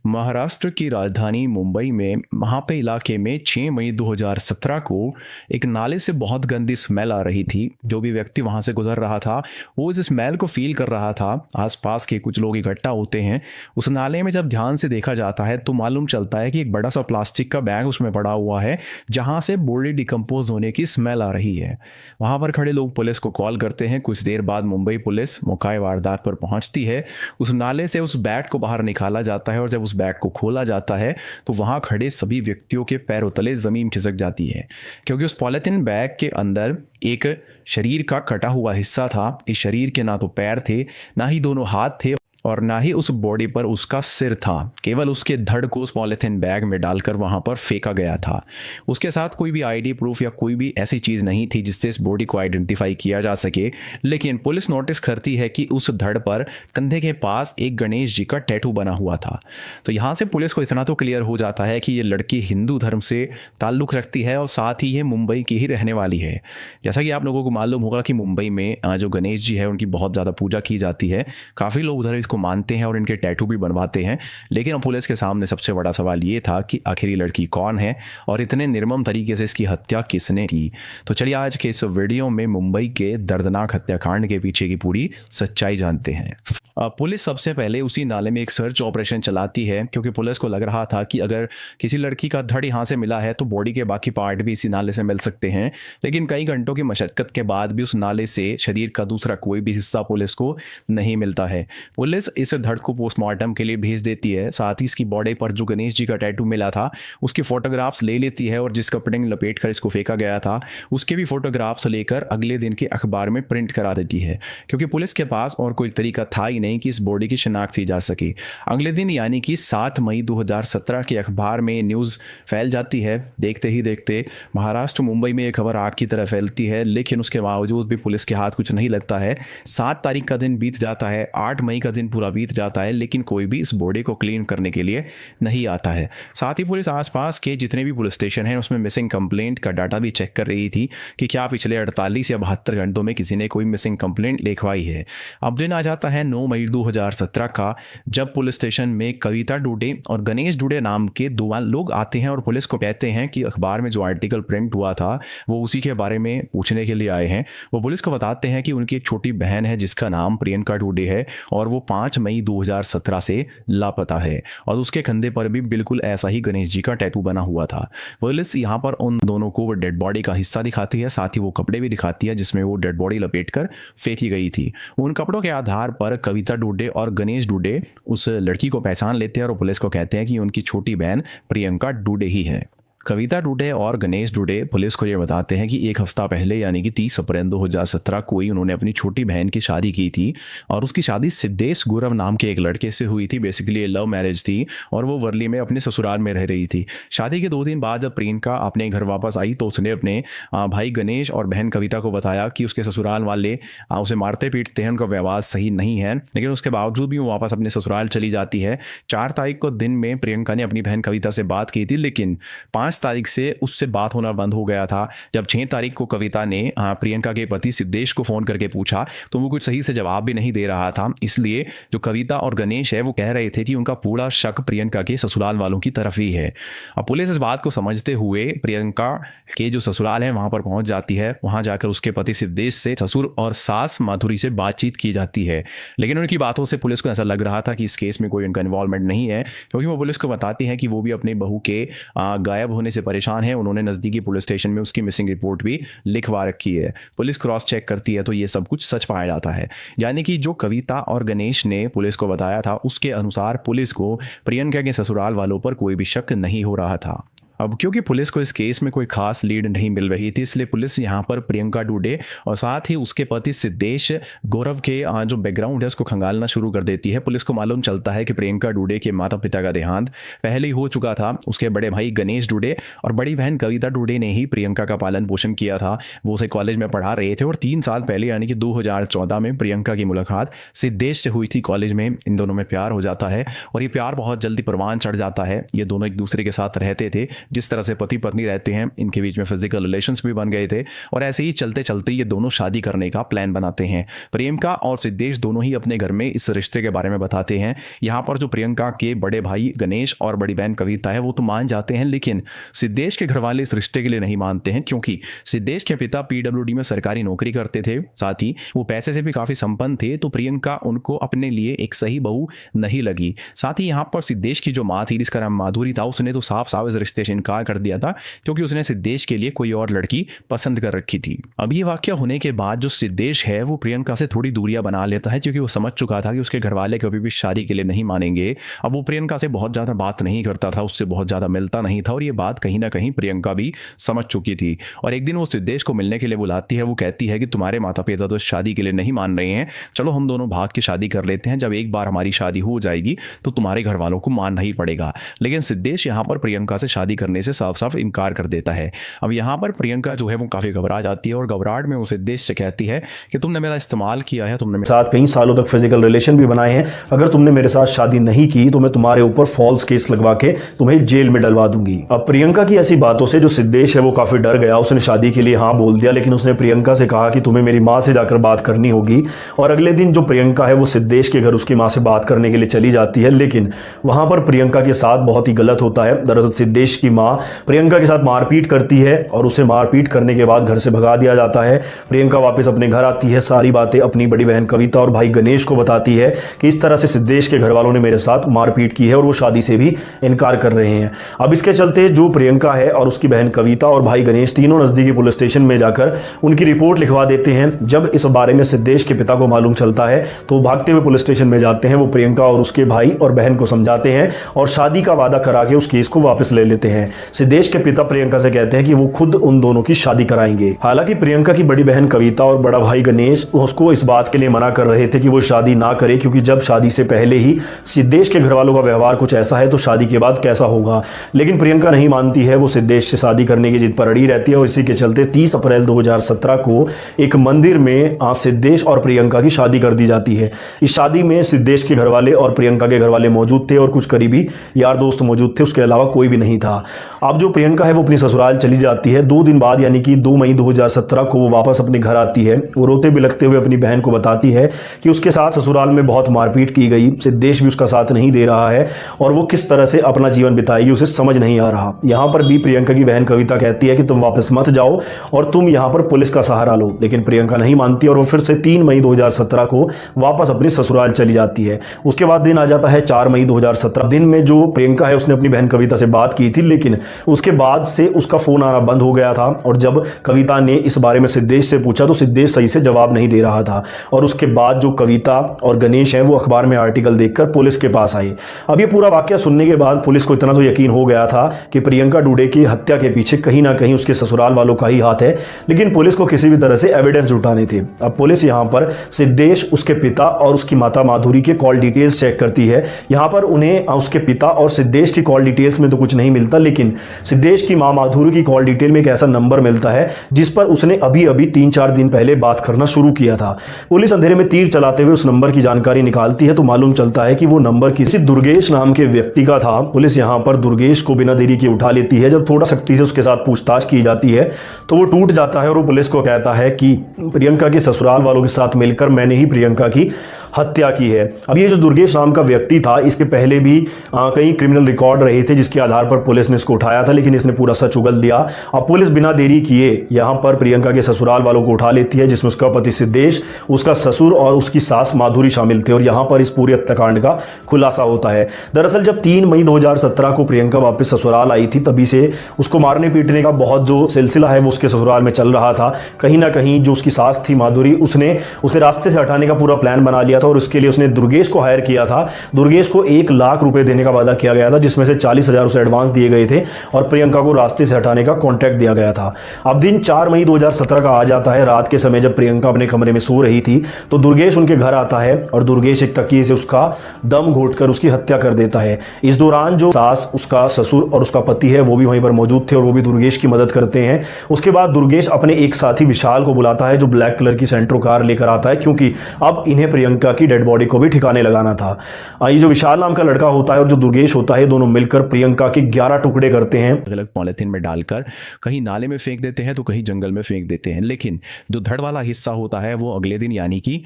महाराष्ट्र की राजधानी मुंबई में वहाँ पे इलाके में 6 मई 2017 को एक नाले से बहुत गंदी स्मेल आ रही थी। जो भी व्यक्ति वहाँ से गुजर रहा था वो इस स्मेल को फील कर रहा था। आसपास के कुछ लोग इकट्ठा होते हैं। उस नाले में जब ध्यान से देखा जाता है तो मालूम चलता है कि एक बड़ा सा प्लास्टिक का बैग उसमें पड़ा हुआ है जहाँ से बॉडी डिकम्पोज होने की स्मेल आ रही है। वहाँ पर खड़े लोग पुलिस को कॉल करते हैं। कुछ देर बाद मुंबई पुलिस मौका वारदात पर पहुँचती है। उस नाले से उस बैग को बाहर निकाला जाता है और जब उस बैग को खोला जाता है तो वहां खड़े सभी व्यक्तियों के पैरों तले जमीन खिसक जाती है, क्योंकि उस पॉलिथीन बैग के अंदर एक शरीर का कटा हुआ हिस्सा था। इस शरीर के ना तो पैर थे, ना ही दोनों हाथ थे और ना ही उस बॉडी पर उसका सिर था। केवल उसके धड़ को उस पॉलिथीन बैग में डालकर वहां पर फेंका गया था। उसके साथ कोई भी आईडी प्रूफ या कोई भी ऐसी चीज़ नहीं थी जिससे इस बॉडी को आइडेंटिफाई किया जा सके। लेकिन पुलिस नोटिस करती है कि उस धड़ पर कंधे के पास एक गणेश जी का टैटू बना हुआ था। तो यहाँ से पुलिस को इतना तो क्लियर हो जाता है कि ये लड़की हिंदू धर्म से ताल्लुक़ रखती है और साथ ही ये मुंबई की ही रहने वाली है। जैसा कि आप लोगों को मालूम होगा कि मुंबई में जो गणेश जी है उनकी बहुत ज़्यादा पूजा की जाती है। काफ़ी लोग उधर को मानते हैं और इनके टैटू भी बनवाते हैं। लेकिन अब पुलिस के सामने सबसे बड़ा सवाल ये था कि आखिर ये लड़की कौन है और इतने निर्मम तरीके से इसकी हत्या किसने की। तो चलिए आज के इस वीडियो में मुंबई के दर्दनाक हत्याकांड के पीछे की पूरी सच्चाई जानते हैं। पुलिस सबसे पहले उसी नाले में एक सर्च ऑपरेशन चलाती है, क्योंकि पुलिस को लग रहा था कि अगर किसी लड़की का धड़ यहाँ से मिला है तो बॉडी के बाकी पार्ट भी इसी नाले से मिल सकते हैं। लेकिन कई घंटों की मशक्कत के बाद भी उस नाले से शरीर का दूसरा कोई भी हिस्सा पुलिस को नहीं मिलता है। पुलिस इस धड़ को पोस्टमार्टम के लिए भेज देती है। साथ ही इसकी बॉडी पर जो गणेश जी का टैटू मिला था उसकी फोटोग्राफ्स ले लेती है और जिस कपड़े में लपेट कर इसको फेंका गया था उसके भी फोटोग्राफ्स लेकर अगले दिन के अखबार में प्रिंट करा देती है, क्योंकि पुलिस के पास और कोई तरीका था ही नहीं कि इस बॉडी की शिनाख्त की जा सके। अगले दिन यानी कि 7 मई 2017 के अखबार में न्यूज़ फैल जाती है। देखते ही देखते महाराष्ट्र मुंबई में एक खबर आग की तरह फैलती है, लेकिन उसके बावजूद भी पुलिस के हाथ कुछ नहीं लगता है। 7 तारीख का दिन बीत जाता है, 8 मई का दिन पूरा बीत जाता है, लेकिन कोई भी इस बॉडी को क्लीन करने के लिए नहीं आता है। साथ ही पुलिस आसपास के जितने भी पुलिस स्टेशन हैं उसमें मिसिंग कंप्लेंट का डाटा भी चेक कर रही थी कि क्या पिछले 48 या 72 घंटों में किसी ने कोई मिसिंग कंप्लेंट लिखवाई है। अब दिन आ जाता है 9 मई 2017 का, जब पुलिस स्टेशन में कविता डुडे और गणेश डुडे नाम के 2 लोग आते हैं और पुलिस को कहते हैं कि अखबार में जो आर्टिकल प्रिंट हुआ था वो उसी के बारे में पूछने के लिए आए हैं। वो पुलिस को बताते हैं कि उनकी एक छोटी बहन है जिसका नाम प्रियंका डुडे है और वो 5 मई 2017 से लापता है और उसके कंधे पर भी बिल्कुल ऐसा ही गणेश जी का टैटू बना हुआ था। पुलिस यहाँ पर उन दोनों को वो डेड बॉडी का हिस्सा दिखाती है, साथ ही वो कपड़े भी दिखाती है जिसमें वो डेड बॉडी लपेटकर फेंकी गई थी। उन कपड़ों के आधार पर कविता डुडे और गणेश डुडे उस लड़की को पहचान लेते हैं और पुलिस को कहते हैं कि उनकी छोटी बहन प्रियंका डुडे ही है। कविता डुडे और गणेश डुडे पुलिस को ये बताते हैं कि एक हफ्ता पहले यानी कि 30 अप्रैल 2017 को ही उन्होंने अपनी छोटी बहन की शादी की थी और उसकी शादी सिद्धेश गौरव नाम के एक लड़के से हुई थी। बेसिकली लव मैरिज थी और वो वर्ली में अपने ससुराल में रह रही थी। शादी के 2 दिन बाद जब प्रियंका अपने घर वापस आई तो उसने अपने भाई गणेश और बहन कविता को बताया कि उसके ससुराल वाले उसे मारते पीटते हैं, उनका व्यवहार सही नहीं है, लेकिन उसके बावजूद भी वो वापस अपने ससुराल चली जाती है। 4 तारीख को दिन में प्रियंका ने अपनी बहन कविता से बात की थी, लेकिन 5 तारीख से उससे बात होना बंद हो गया था। जब 6 तारीख को कविता ने प्रियंका के पति सिद्धेश को फोन करके पूछा तो वो कुछ सही से जवाब भी नहीं दे रहा था। इसलिए जो कविता और गणेश है वो कह रहे थे कि उनका पूरा शक प्रियंका के ससुराल वालों की तरफ ही है। अब पुलिस इस बात को समझते हुए प्रियंका के जो ससुराल है वहां पर पहुंच जाती है। वहां जाकर उसके पति सिद्धेश से ससुर और सास माधुरी से बातचीत की जाती है, लेकिन उनकी बातों से पुलिस को ऐसा लग रहा था कि इस केस में कोई उनका इन्वॉल्वमेंट नहीं है, क्योंकि वो पुलिस को बताती हैं कि वो भी अपनी बहू के गायब होने से परेशान है। उन्होंने नज़दीकी पुलिस स्टेशन में उसकी मिसिंग रिपोर्ट भी लिखवा रखी है। पुलिस क्रॉस चेक करती है तो ये सब कुछ सच पाया जाता है, यानी कि जो कविता और गणेश ने पुलिस को बताया था उसके अनुसार पुलिस को प्रियंका के ससुराल वालों पर कोई भी शक नहीं हो रहा था। अब क्योंकि पुलिस को इस केस में कोई खास लीड नहीं मिल रही थी, इसलिए पुलिस यहाँ पर प्रियंका डुडे और साथ ही उसके पति सिद्धेश गौरव के जो बैकग्राउंड है उसको खंगालना शुरू कर देती है। पुलिस को मालूम चलता है कि प्रियंका डुडे के माता पिता का देहांत पहले ही हो चुका था। उसके बड़े भाई गणेश डुडे और बड़ी बहन कविता डुडे ने ही प्रियंका का पालन पोषण किया था। वो उसे कॉलेज में पढ़ा रहे थे और 3 साल पहले यानी कि 2014 में प्रियंका की मुलाकात सिद्धेश से हुई थी कॉलेज में। इन दोनों में प्यार हो जाता है और ये प्यार बहुत जल्दी परवान चढ़ जाता है। ये दोनों एक दूसरे के साथ रहते थे, जिस तरह से पति पत्नी रहते हैं, इनके बीच में फिजिकल रिलेशंस भी बन गए थे और ऐसे ही चलते चलते ये दोनों शादी करने का प्लान बनाते हैं। प्रियंका और सिद्धेश दोनों ही अपने घर में इस रिश्ते के बारे में बताते हैं। यहाँ पर जो प्रियंका के बड़े भाई गणेश और बड़ी बहन कविता है वो तो मान जाते हैं, लेकिन सिद्धेश के घर वाले इस रिश्ते के लिए नहीं मानते हैं, क्योंकि सिद्धेश के पिता पीडब्ल्यूडी में सरकारी नौकरी करते थे, साथ ही वो पैसे से भी काफी संपन्न थे। तो प्रियंका उनको अपने लिए एक सही बहू नहीं लगी। साथ ही यहाँ पर सिद्धेश की जो माँ थी जिसका नाम माधुरी था, उसने तो साफ साफ इस रिश्ते से इनकार कर दिया था, क्योंकि उसने सिद्धेश के लिए कोई और लड़की पसंद कर रखी थी। अब ये वाकया होने के बाद जो सिद्धेश है वो प्रियंका से थोड़ी दूरियां बना लेता है, क्योंकि वो समझ चुका था कि उसके घर वाले कभी भी शादी के लिए नहीं मानेंगे। अब वो प्रियंका से बहुत ज्यादा बात नहीं करता था, उससे बहुत ज्यादा मिलता नहीं था, और ये बात कहीं ना कहीं प्रियंका भी समझ चुकी थी। और एक दिन वो सिद्धेश को मिलने के लिए बुलाती है। वो कहती है कि तुम्हारे माता पिता तो शादी के लिए नहीं मान रहे हैं, चलो हम दोनों भाग के शादी कर लेते हैं, जब एक बार हमारी शादी हो जाएगी तो तुम्हारे घर वालों को मानना ही पड़ेगा। लेकिन सिद्धेश यहाँ पर प्रियंका से शादी करने से साफ साफ इनकार कर देता है। अब यहाँ पर प्रियंका जो है वो काफी घबरा जाती है और घबराहट में वो सिद्धेश से कहती है कि तुमने मेरा इस्तेमाल किया है, तुमने मेरे साथ कई सालों तक फिजिकल रिलेशन भी बनाए हैं, अगर तुमने मेरे साथ शादी नहीं की तो मैं तुम्हारे ऊपर फॉल्स केस लगवा के तुम्हें जेल में डलवा दूंगी। अब प्रियंका की ऐसी बातों से जो सिद्धेश है वो काफी डर गया। उसने शादी के लिए हाँ बोल दिया, लेकिन उसने प्रियंका से कहा कि तुम्हें मेरी माँ से जाकर बात करनी होगी। और अगले दिन जो प्रियंका है वो सिद्धेश के घर उसकी माँ से बात करने के लिए चली जाती है, लेकिन वहां पर प्रियंका के साथ बहुत ही गलत होता है। दरअसल सिद्धेश की माँ प्रियंका के साथ मारपीट करती है और उसे मारपीट करने के बाद घर से भगा दिया जाता है। प्रियंका वापस अपने घर आती है, सारी बातें अपनी बड़ी बहन कविता और भाई गणेश को बताती है कि इस तरह से सिद्धेश के घर वालों ने मेरे साथ मारपीट की है और वो शादी से भी इनकार कर रहे हैं। अब इसके चलते जो प्रियंका है और उसकी बहन कविता और भाई गणेश तीनों नजदीकी पुलिस स्टेशन में जाकर उनकी रिपोर्ट लिखवा देते हैं। जब इस बारे में सिद्धेश के पिता को मालूम चलता है तो वो भागते हुए पुलिस स्टेशन में जाते हैं। वो प्रियंका और उसके भाई और बहन को समझाते हैं और शादी का वादा करा के उस केस को वापस ले लेते हैं। सिद्धेश के पिता प्रियंका से कहते हैं कि वो खुद उन दोनों की शादी कराएंगे। हालांकि प्रियंका की बड़ी बहन कविता और बड़ा भाई गणेश उसको इस बात के लिए मना कर रहे थे कि वो शादी ना करे, क्योंकि जब शादी से पहले ही सिद्धेश के घर वालों का व्यवहार कुछ ऐसा है तो शादी के बाद कैसा होगा। लेकिन प्रियंका नहीं मानती है, वो सिद्धेश से शादी करने की जिद पर अड़ी रहती है और इसी के चलते 30 अप्रैल 2017 को एक मंदिर में सिद्धेश और प्रियंका की शादी कर दी जाती है। इस शादी में सिद्धेश के घर वाले और प्रियंका के घर वाले मौजूद थे और कुछ करीबी यार दोस्त मौजूद थे, उसके अलावा कोई भी नहीं था। अब जो प्रियंका है वो अपनी ससुराल चली जाती है। 2 दिन बाद यानी कि 2 मई 2017 को वो वापस अपने घर आती है। वो रोते बिलखते हुए अपनी बहन को बताती है कि उसके साथ ससुराल में बहुत मारपीट की गई, सिद्धेश भी उसका साथ नहीं दे रहा है और वो किस तरह से अपना जीवन बिताएगी उसे समझ नहीं आ रहा। यहाँ पर भी प्रियंका की बहन कविता कहती है कि तुम वापस मत जाओ और तुम यहाँ पर पुलिस का सहारा लो, लेकिन प्रियंका नहीं मानती और वो फिर से 3 मई 2017 को वापस अपने ससुराल चली जाती है। उसके बाद दिन आ जाता है 4 मई 2017। दिन में जो प्रियंका है उसने अपनी बहन कविता से बात की थी, लेकिन उसके बाद से उसका फोन आना बंद हो गया था और जब कविता ने इस बारे में सिद्धेश से पूछा तो सिद्धेश सही से जवाब नहीं दे रहा था। और उसके बाद जो कविता और गणेश हैं वो अखबार में आर्टिकल देखकर पुलिस के पास आए। अब ये पूरा वाकया सुनने के बाद पुलिस को इतना तो यकीन हो गया था कि प्रियंका डुडे की हत्या के पीछे कहीं ना कहीं उसके ससुराल वालों का ही हाथ है, लेकिन पुलिस को किसी भी तरह से एविडेंस जुटाने थे। अब पुलिस यहाँ पर सिद्धेश, उसके पिता और उसकी माता माधुरी के कॉल डिटेल्स चेक करती है। यहाँ पर उन्हें उसके पिता और सिद्धेश की कॉल डिटेल्स में तो कुछ नहीं मिलता, लेकिन सिद्धेश की मां माधुरी की कॉल डिटेल में एक ऐसा नंबर मिलता है जिस पर उसने अभी अभी 3-4 दिन पहले बात करना शुरू किया था। पुलिस अंधेरे में तीर चलाते हुए उस नंबर की जानकारी निकालती है तो मालूम चलता है कि वो नंबर किसी दुर्गेश नाम के व्यक्ति का था। पुलिस यहाँ पर दुर्गेश को बिना देरी के उठा लेती है। जब थोड़ा सख्ती से उसके साथ पूछताछ की जाती है तो वो टूट जाता है और वो पुलिस को कहता है कि प्रियंका के ससुराल वालों के साथ मिलकर मैंने ही प्रियंका की हत्या की है। अब ये जो दुर्गेश नाम का व्यक्ति था इसके पहले भी कई क्रिमिनल रिकॉर्ड रहे थे जिसके आधार पर पुलिस ने इसको उठाया था, लेकिन इसने पूरा सच उगल दिया। अब पुलिस बिना देरी किए यहाँ पर प्रियंका के ससुराल वालों को उठा लेती है, जिसमें उसका पति सिद्धेश, उसका ससुर और उसकी सास माधुरी शामिल थे और यहाँ पर इस पूरे हत्याकांड का खुलासा होता है। दरअसल जब 3 मई 2017 को प्रियंका वापस ससुराल आई थी तभी से उसको मारने पीटने का बहुत जो सिलसिला है वो उसके ससुराल में चल रहा था। कहीं ना कहीं जो उसकी सास थी माधुरी, उसने उसे रास्ते से हटाने का पूरा प्लान बना लिया था और उसके लिए उसने दुर्गेश को हायर किया था। दुर्गेश को 1 लाख रुपए देने का वादा किया गया था, जिसमें से 40,000 उसे एडवांस दिए गए थे और प्रियंका को रास्ते से हटाने का कॉन्ट्रैक्ट दिया गया था। अब दिन 4 मई 2017 का आ जाता है। रात के समय जब प्रियंका अपने कमरे में सो रही थी तो दुर्गेश उनके घर आता है और दुर्गेश एक तकिए से उसका दम घोंटकर उसकी हत्या कर देता है। इस दौरान जो सास, उसका ससुर और उसका पति है वो भी वहीं पर मौजूद थे और वो भी दुर्गेश की मदद करते हैं। उसके बाद दुर्गेश अपने एक साथी विशाल को बुलाता है जो ब्लैक कलर की सेंट्रो कार लेकर आता है, क्योंकि अब इन्हें प्रियंका की डेड बॉडी को भी ठिकाने लगाना था। ये जो विशाल नाम का लड़का होता है और जो दुर्गेश होता है दोनों मिलकर प्रियंका के 11 टुकड़े करते हैं। अलग पॉलिथीन में डालकर कहीं नाले में फेंक देते हैं तो कहीं जंगल में फेंक देते हैं। लेकिन जो धड़ वाला हिस्सा होता है वो अगले दिन यानी कि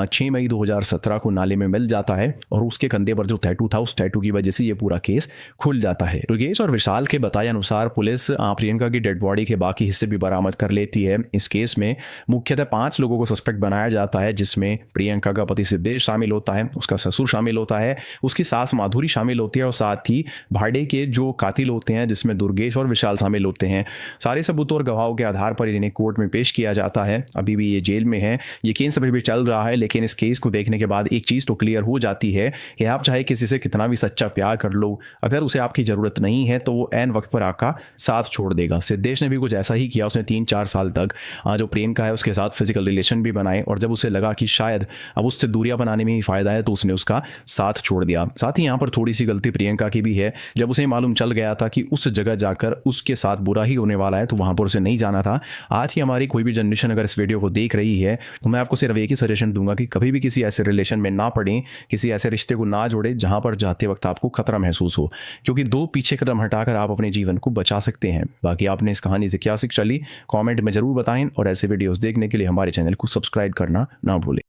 6 मई 2017 को नाले में मिल जाता है और उसके कंधे पर जो टैटू था उस टैटू की वजह से ये पूरा केस खुल जाता है। रुगेश और विशाल के बताए अनुसार पुलिस प्रियंका की डेड बॉडी के बाकी हिस्से भी बरामद कर लेती है। इस केस में मुख्यतः 5 लोगों को सस्पेक्ट बनाया जाता है, जिसमें प्रियंका का पति सिद्धेश शामिल होता है, उसका ससुर शामिल होता है, उसकी सास माधुरी शामिल होती है और साथ ही भाड़े के जो कातिल होते हैं जिसमें दुर्गेश और विशाल शामिल होते हैं। सारे सबूतों और गवाहों के आधार पर इन्हें कोर्ट में पेश किया जाता है। अभी भी ये जेल में है, ये केस अभी भी चल रहा है, लेकिन इस केस को देखने के बाद एक चीज़ तो क्लियर हो जाती है कि आप चाहे किसी से कितना भी सच्चा प्यार कर लो, अगर उसे आपकी ज़रूरत नहीं है तो वो ऐन वक्त पर आपका साथ छोड़ देगा। सिद्धेश ने भी कुछ ऐसा ही किया। उसने 3-4 साल तक जो प्रियंका है उसके साथ फिजिकल रिलेशन भी बनाए और जब उसे लगा कि शायद अब उससे दूरियां बनाने में ही फ़ायदा है तो उसने उसका साथ छोड़ दिया। साथ ही यहाँ पर थोड़ी सी गलती प्रियंका की भी है। जब उसे मालूम चल गया था कि उस जगह जाकर उसके साथ बुरा ही होने वाला है तो वहाँ पर उसे नहीं जाना था। आज की हमारी कोई भी जनरेशन अगर इस वीडियो को देख रही है तो मैं आपको सिर्फ एक ही सजेशन दूंगा कि कभी भी किसी ऐसे रिलेशन में ना पड़ें, किसी ऐसे रिश्ते को ना जोड़ें जहाँ पर जाते वक्त आपको खतरा महसूस हो, क्योंकि 2 पीछे कदम हटाकर आप अपने जीवन को बचा सकते हैं। बाकी आपने इस कहानी से क्या सीख चली कमेंट में ज़रूर बताएं और ऐसे वीडियोस देखने के लिए हमारे चैनल को सब्सक्राइब करना ना भूलें।